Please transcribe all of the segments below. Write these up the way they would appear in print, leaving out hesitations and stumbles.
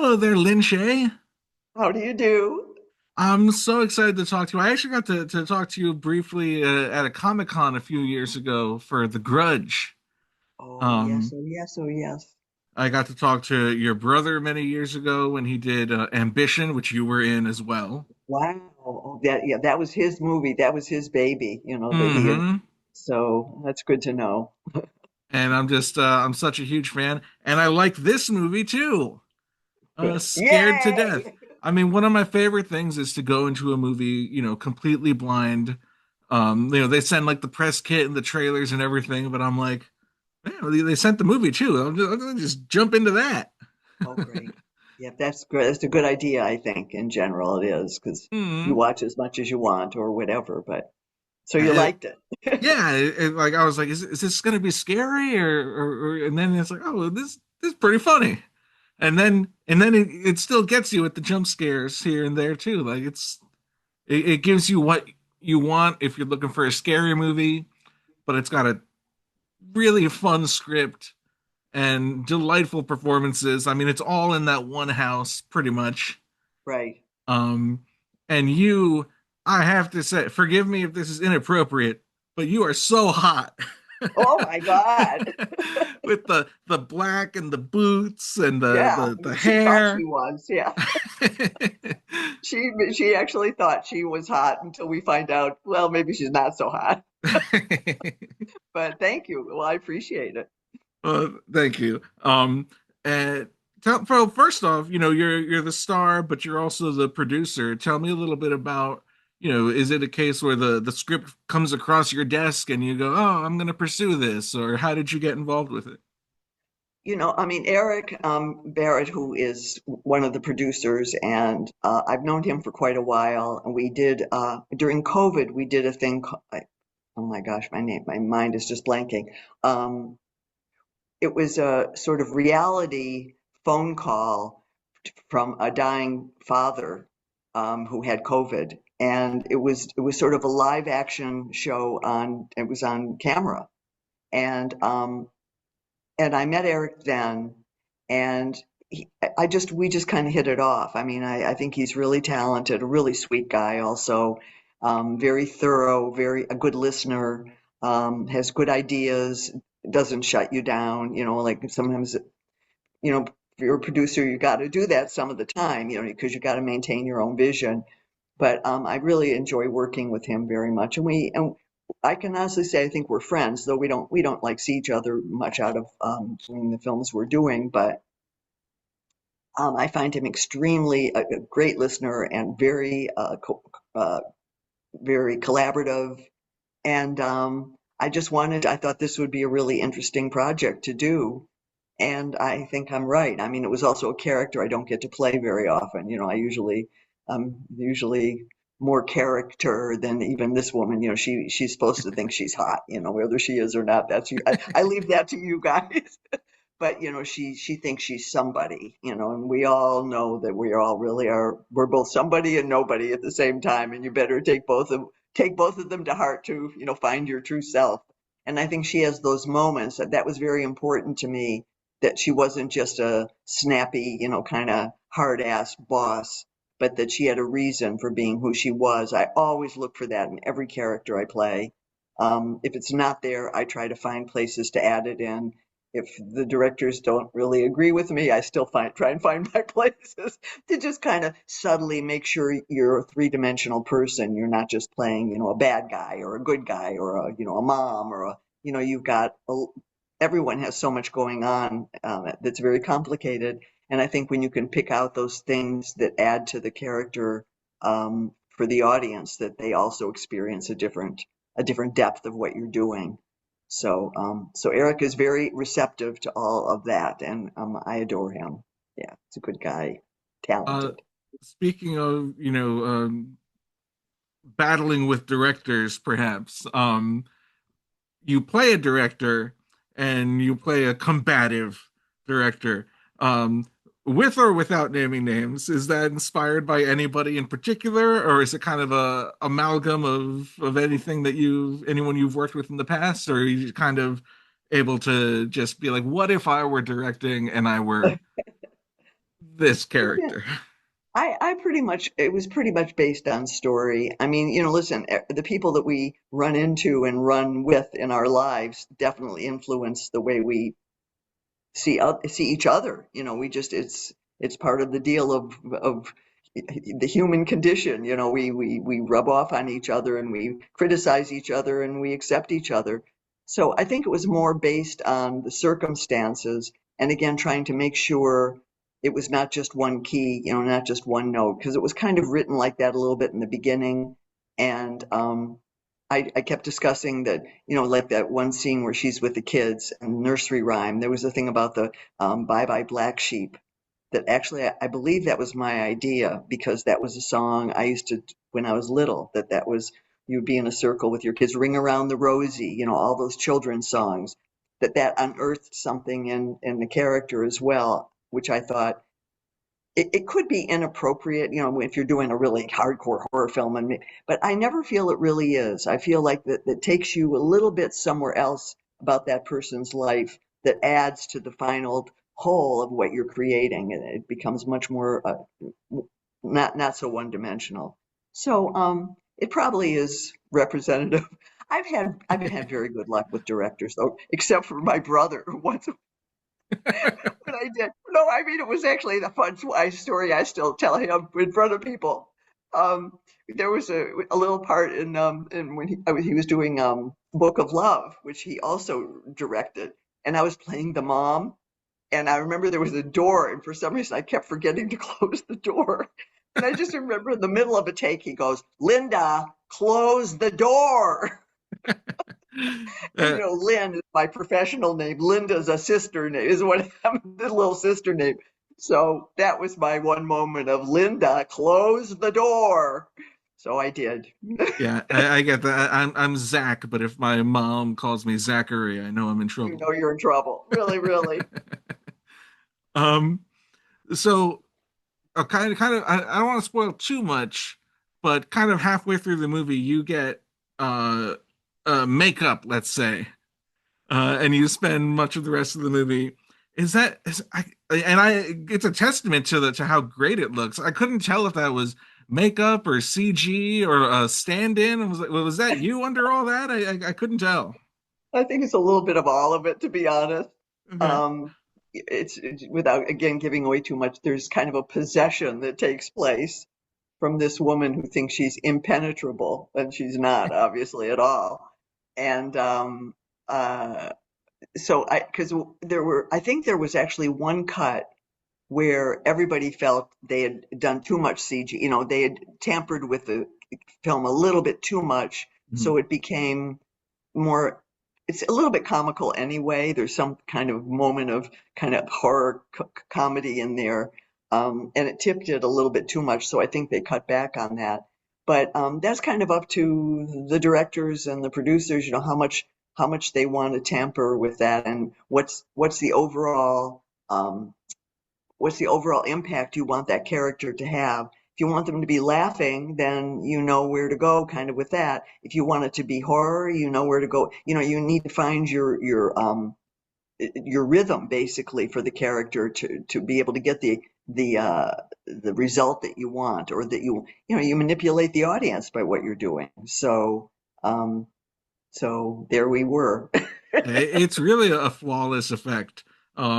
Hello there, Lin Shaye. How do you do? I'm so excited to talk to you. I actually got to talk to you briefly at a Comic Con a few years ago for The Grudge. Oh, yes, Um, oh, yes, oh, yes. I got to talk to your brother many years ago when he did Ambition, which you were in as well. Wow. Oh, that was his movie. That was his baby, that he had. Hmm. So that's good to know. And I'm such a huge fan, and I like this movie too. Scared to death. Yay! I mean, one of my favorite things is to go into a movie, completely blind. They send like the press kit and the trailers and everything, but I'm like, man, they sent the movie too. I'm gonna just jump into that. Oh, great. Yeah, that's great. That's a good idea, I think, in general it is, because you Hmm. watch as much as you want or whatever, but so you liked it. Yeah, like I was like, is this gonna be scary and then it's like, oh, this is pretty funny, and then it still gets you with the jump scares here and there too. Like it gives you what you want if you're looking for a scary movie, but it's got a really fun script and delightful performances. I mean, it's all in that one house pretty much. Right. Um, and you, I have to say, forgive me if this is inappropriate, but you are so hot. Oh my God. With the black and the boots and the Yeah, the, the she thought she hair. was. Yeah. She actually thought she was hot until we find out, well, maybe she's not so hot. But thank you. Well, I appreciate it. Thank you. And well, first off, you're the star, but you're also the producer. Tell me a little bit about, is it a case where the script comes across your desk and you go, oh, I'm going to pursue this, or how did you get involved with it? I mean, Eric Barrett, who is one of the producers, and I've known him for quite a while. And we did during COVID, we did a thing. Oh my gosh, my mind is just blanking. Um, it was a sort of reality phone call from a dying father who had COVID, and it was sort of a live action show on. It was on camera, and I met Eric then, and we just kind of hit it off. I mean, I think he's really talented, a really sweet guy, also very thorough, very a good listener, has good ideas, doesn't shut you down. Like sometimes, if you're a producer, you got to do that some of the time, because you got to maintain your own vision. But I really enjoy working with him very much, and I can honestly say I think we're friends, though we don't like see each other much out of doing the films we're doing. But I find him extremely a great listener and very collaborative. And I thought this would be a really interesting project to do. And I think I'm right. I mean, it was also a character I don't get to play very often. I'm usually more character than even this woman. She's supposed to think she's hot. Whether she is or not, that's you. I leave that to you guys. But she thinks she's somebody. And we all know that we all really are. We're both somebody and nobody at the same time. And you better take both of them to heart to find your true self. And I think she has those moments that was very important to me, that she wasn't just a snappy, kind of hard ass boss, but that she had a reason for being who she was. I always look for that in every character I play. If it's not there, I try to find places to add it in. If the directors don't really agree with me, I still try and find my places to just kind of subtly make sure you're a three-dimensional person. You're not just playing, a bad guy or a good guy or a mom or you've got everyone has so much going on that's very complicated. And I think when you can pick out those things that add to the character for the audience, that they also experience a different depth of what you're doing. So Eric is very receptive to all of that, and I adore him. Yeah, he's a good guy, Uh, talented. Speaking of, battling with directors, perhaps, you play a director and you play a combative director. Um, with or without naming names, is that inspired by anybody in particular, or is it kind of a amalgam of anyone you've worked with in the past, or are you kind of able to just be like, what if I were directing and I were this Yeah. character. I pretty much, it was pretty much based on story. I mean, listen, the people that we run into and run with in our lives definitely influence the way we see each other. We just it's part of the deal of the human condition. We rub off on each other and we criticize each other and we accept each other. So I think it was more based on the circumstances, and again trying to make sure it was not just one key, not just one note, because it was kind of written like that a little bit in the beginning. And I kept discussing that, like that one scene where she's with the kids and nursery rhyme. There was a thing about the Bye Bye Black Sheep that actually I believe that was my idea, because that was a song I used to, when I was little, that was, you'd be in a circle with your kids, Ring Around the Rosie, all those children's songs, that unearthed something in the character as well, which I thought it could be inappropriate, if you're doing a really hardcore horror film, but I never feel it really is. I feel like that takes you a little bit somewhere else about that person's life, that adds to the final whole of what you're creating, and it becomes much more not so one dimensional. So it probably is representative. I've had very good luck with directors though, except for my brother who once when I did. No, I mean, it was actually the fun story I still tell him in front of people. Um, there was a little part in when he was doing Book of Love, which he also directed, and I was playing the mom, and I remember there was a door, and for some reason I kept forgetting to close the door, and I just remember in the middle of a take he goes, "Linda, close the door." And Uh, Lynn is my professional name. Linda's a sister name, is what the little sister name. So that was my one moment of Linda, close the door. So I did. yeah, I get that. I'm Zach, but if my mom calls me Zachary, I know I'm in You trouble. know you're in trouble. Really, really. um, so I don't want to spoil too much, but kind of halfway through the movie, you get uh, makeup, let's say, and you spend much of the rest of the movie. Is that is I and I It's a testament to the to how great it looks. I couldn't tell if that was makeup or CG or a stand-in. Was that you under all that? I couldn't tell. I think it's a little bit of all of it, to be honest. Okay. Um, it's without, again, giving away too much. There's kind of a possession that takes place from this woman who thinks she's impenetrable, and she's not, obviously, at all. And uh, so because I think there was actually one cut where everybody felt they had done too much CG. They had tampered with the film a little bit too much, Mhm. so it became more. It's a little bit comical anyway. There's some kind of moment of kind of horror comedy in there, and it tipped it a little bit too much. So I think they cut back on that. But that's kind of up to the directors and the producers. How much they want to tamper with that, and um, what's the overall impact you want that character to have. If you want them to be laughing, then you know where to go kind of with that. If you want it to be horror, you know where to go. You need to find your rhythm basically for the character to be able to get the result that you want, or that you manipulate the audience by what you're doing. Um so there we were. It's really a flawless effect.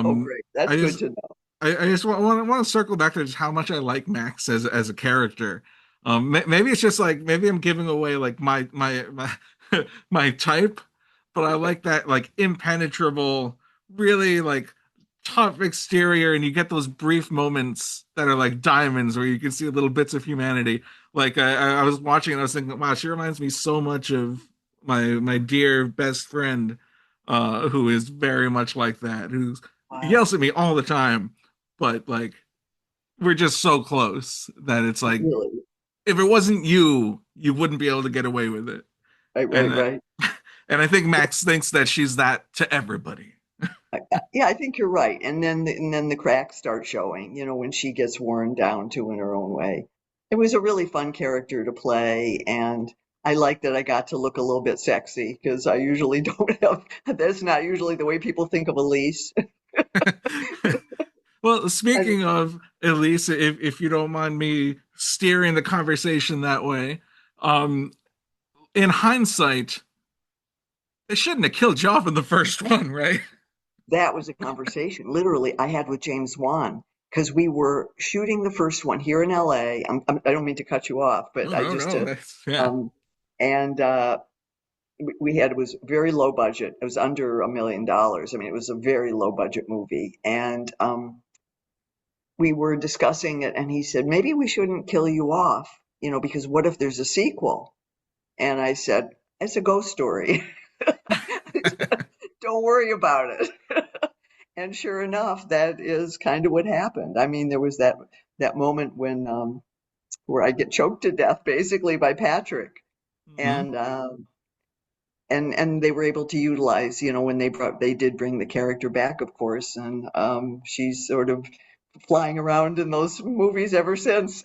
Oh, Um, great. That's I good just to know. I just want to circle back to just how much I like Max as a character. Maybe it's just like maybe I'm giving away like my my type, but I like that like impenetrable, really like tough exterior, and you get those brief moments that are like diamonds where you can see little bits of humanity. Like I was watching and I was thinking, wow, she reminds me so much of my dear best friend, who is very much like that, who Wow. yells at me all the time, but like we're just so close that it's like Really. if it wasn't you, you wouldn't be able to get away with it. Right, right, And right. and I think Max thinks that she's that to everybody. Yeah, I think you're right. And then the cracks start showing, when she gets worn down too in her own way. It was a really fun character to play, and I like that I got to look a little bit sexy, because I usually don't have, that's not usually the way people think of Elise. Well, I mean, speaking of at least if you don't mind me steering the conversation that way, um, in hindsight, they shouldn't have killed you off in the first one, right? That was a conversation literally I had with James Wan because we were shooting the first one here in LA. I don't mean to cut you off, but No, I no, just no. That's yeah. um, and we had it was very low budget. It was under $1 million. I mean, it was a very low budget movie, and we were discussing it, and he said maybe we shouldn't kill you off, because what if there's a sequel? And I said it's a ghost story. Don't worry about it. And sure enough, that is kind of what happened. I mean, there was that moment when where I get choked to death basically by Patrick, Hmm. and they were able to utilize, when they did bring the character back, of course, and she's sort of flying around in those movies ever since.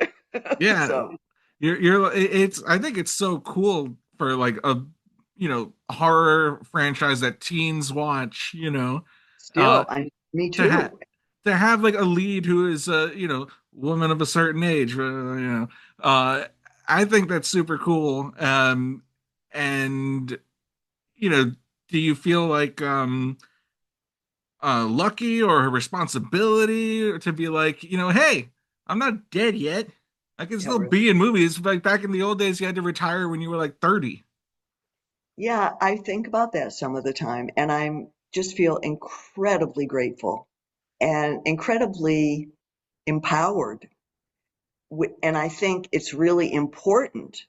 Yeah, So it's I think it's so cool for like a horror franchise that teens watch, uh still, me to have too. like a lead who is woman of a certain age, uh I think that's super cool. And do you feel like lucky or a responsibility to be like, hey, I'm not dead yet. I can Yeah, still really. be in movies. Like back in the old days, you had to retire when you were like 30. Yeah, I think about that some of the time, and I'm just feel incredibly grateful and incredibly empowered. And I think it's really important.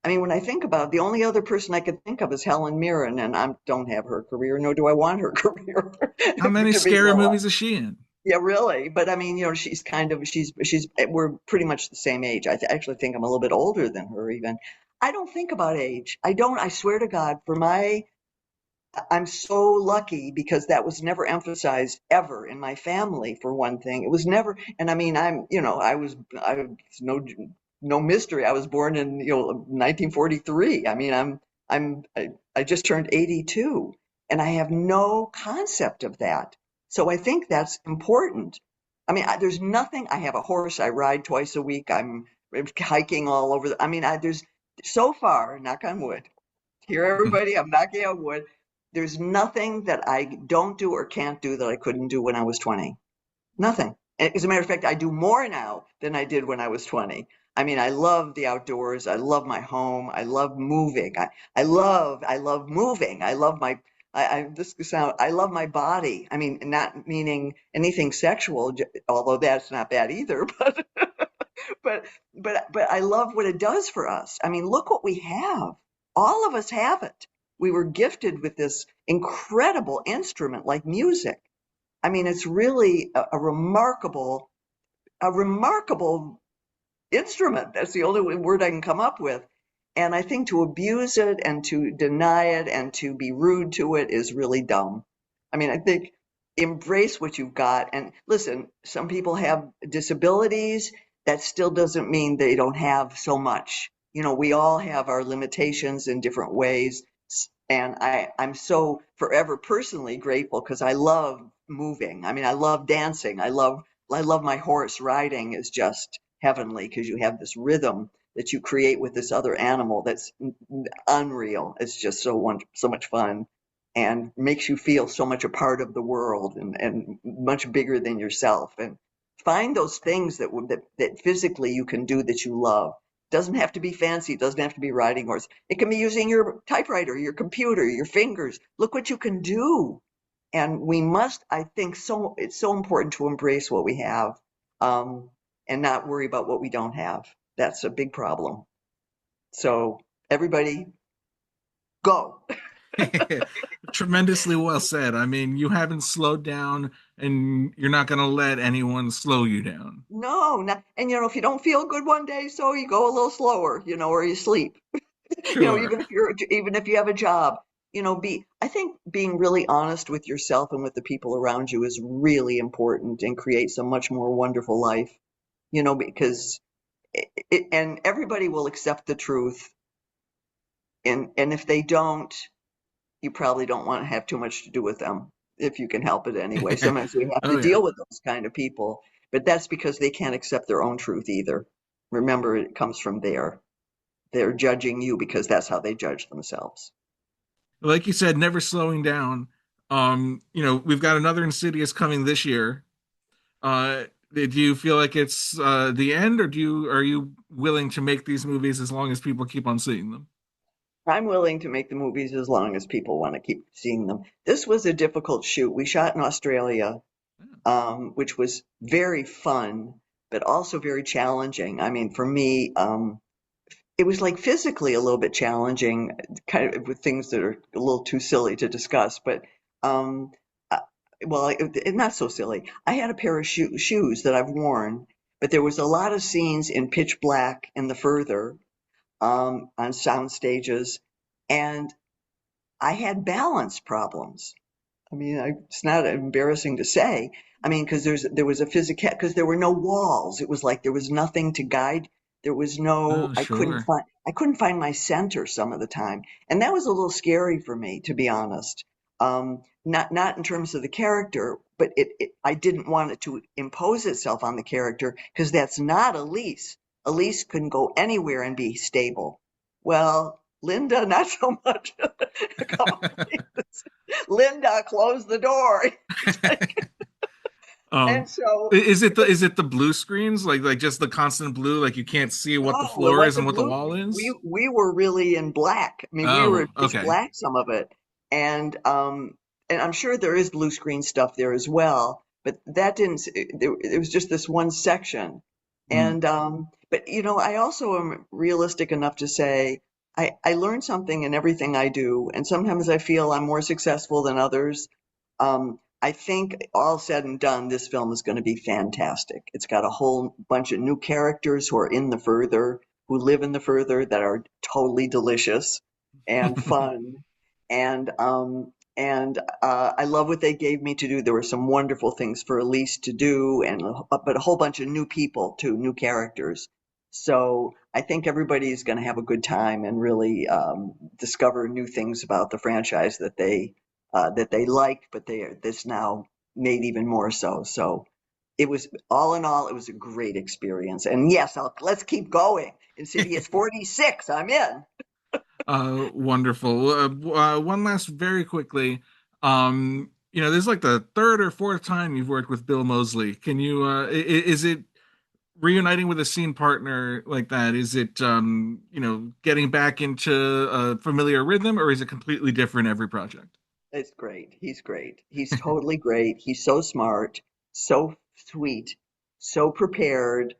I mean, when I think about it, the only other person I could think of is Helen Mirren, and I don't have her career, nor do I want her career, How many to be scary real. movies is she in? Yeah, really. But I mean, we're pretty much the same age. Actually think I'm a little bit older than her even. I don't think about age. I don't. I swear to God, I'm so lucky because that was never emphasized ever in my family, for one thing. It was never, and I mean, it's no mystery. I was born in, 1943. I mean, I just turned 82 and I have no concept of that. So I think that's important. I mean, there's nothing, I have a horse, I ride twice a week. I'm hiking all over. I mean, there's so far, knock on wood, here, everybody, I'm knocking on wood. There's nothing that I don't do or can't do that I couldn't do when I was 20. Nothing. As a matter of fact, I do more now than I did when I was 20. I mean, I love the outdoors. I love my home. I love moving. I love moving. I love this could sound, I love my body. I mean, not meaning anything sexual, although that's not bad either, but but I love what it does for us. I mean, look what we have. All of us have it. We were gifted with this incredible instrument like music. I mean, it's really a remarkable instrument. That's the only word I can come up with. And I think to abuse it and to deny it and to be rude to it is really dumb. I mean, I think embrace what you've got. And listen, some people have disabilities. That still doesn't mean they don't have so much. We all have our limitations in different ways. And I'm so forever personally grateful because I love moving. I mean, I love dancing. I love my horse. Riding is just heavenly because you have this rhythm that you create with this other animal that's unreal. It's just so much fun and makes you feel so much a part of the world and much bigger than yourself. And find those things that physically you can do that you love. Doesn't have to be fancy. It doesn't have to be riding horse. It can be using your typewriter, your computer, your fingers. Look what you can do. And I think, it's so important to embrace what we have, um, and not worry about what we don't have. That's a big problem. So everybody go. Tremendously well said. I mean, you haven't slowed down and you're not going to let anyone slow you down. No, not, and if you don't feel good one day, so you go a little slower, or you sleep. Sure. Even if you have a job, I think being really honest with yourself and with the people around you is really important and creates a much more wonderful life, because and everybody will accept the truth, and if they don't, you probably don't want to have too much to do with them if you can help it anyway. Sometimes we have Oh to yeah. deal with those kind of people. But that's because they can't accept their own truth either. Remember, it comes from there. They're judging you because that's how they judge themselves. Like you said, never slowing down. We've got another Insidious coming this year. Do you feel like it's the end, or are you willing to make these movies as long as people keep on seeing them? I'm willing to make the movies as long as people want to keep seeing them. This was a difficult shoot. We shot in Australia, which was very fun, but also very challenging. I mean, for me, it was like physically a little bit challenging, kind of with things that are a little too silly to discuss. But um, uh, well, not so silly. I had a pair of shoes that I've worn, but there was a lot of scenes in pitch black in the further on sound stages, and I had balance problems. I mean, it's not embarrassing to say. I mean, because there was a physical, because there were no walls. It was like there was nothing to guide. There was no. Oh, sure. I couldn't find my center some of the time, and that was a little scary for me, to be honest. Not in terms of the character, but I didn't want it to impose itself on the character because that's not Elise. Elise couldn't go anywhere and be stable. Well, Linda, not so much. Come on, Linda, close the door. It's like, Um, and so, is it the blue screens, like just the constant blue, like you can't see what the no, it floor is and wasn't what the blue. wall is? We were really in black. I mean, we were Oh, in pitch okay. black some of it, and um, and I'm sure there is blue screen stuff there as well. But that didn't. It was just this one section, Mm. and but I also am realistic enough to say I learn something in everything I do, and sometimes I feel I'm more successful than others. I think all said and done, this film is going to be fantastic. It's got a whole bunch of new characters who are in the further, who live in the further, that are totally delicious and fun. And I love what they gave me to do. There were some wonderful things for Elise to do, but a whole bunch of new people too, new characters. So I think everybody's going to have a good time and really discover new things about the franchise that they liked, but they are this now made even more so. So it was all in all, it was a great experience. And yes, let's keep going. Insidious 46, I'm in. Wonderful. One last, very quickly. This is like the third or fourth time you've worked with Bill Moseley. Can you, is it reuniting with a scene partner like that? Is it, getting back into a familiar rhythm, or is it completely different every project? It's great. He's great. He's totally great. He's so smart, so sweet, so prepared.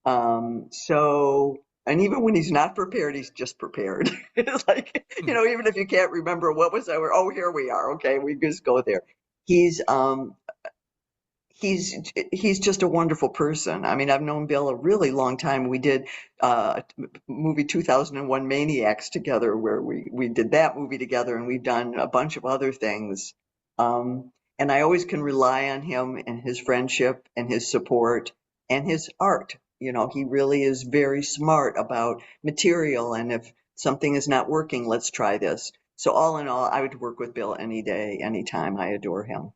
And even when he's not prepared, he's just prepared. It's like, even if you can't remember what was over, oh, here we are. Okay, we just go there. He's um he's he's just a wonderful person. I mean, I've known Bill a really long time. We did movie 2001 Maniacs together, where we did that movie together, and we've done a bunch of other things. And I always can rely on him and his friendship and his support and his art. He really is very smart about material, and if something is not working, let's try this. So all in all, I would work with Bill any day, anytime. I adore him.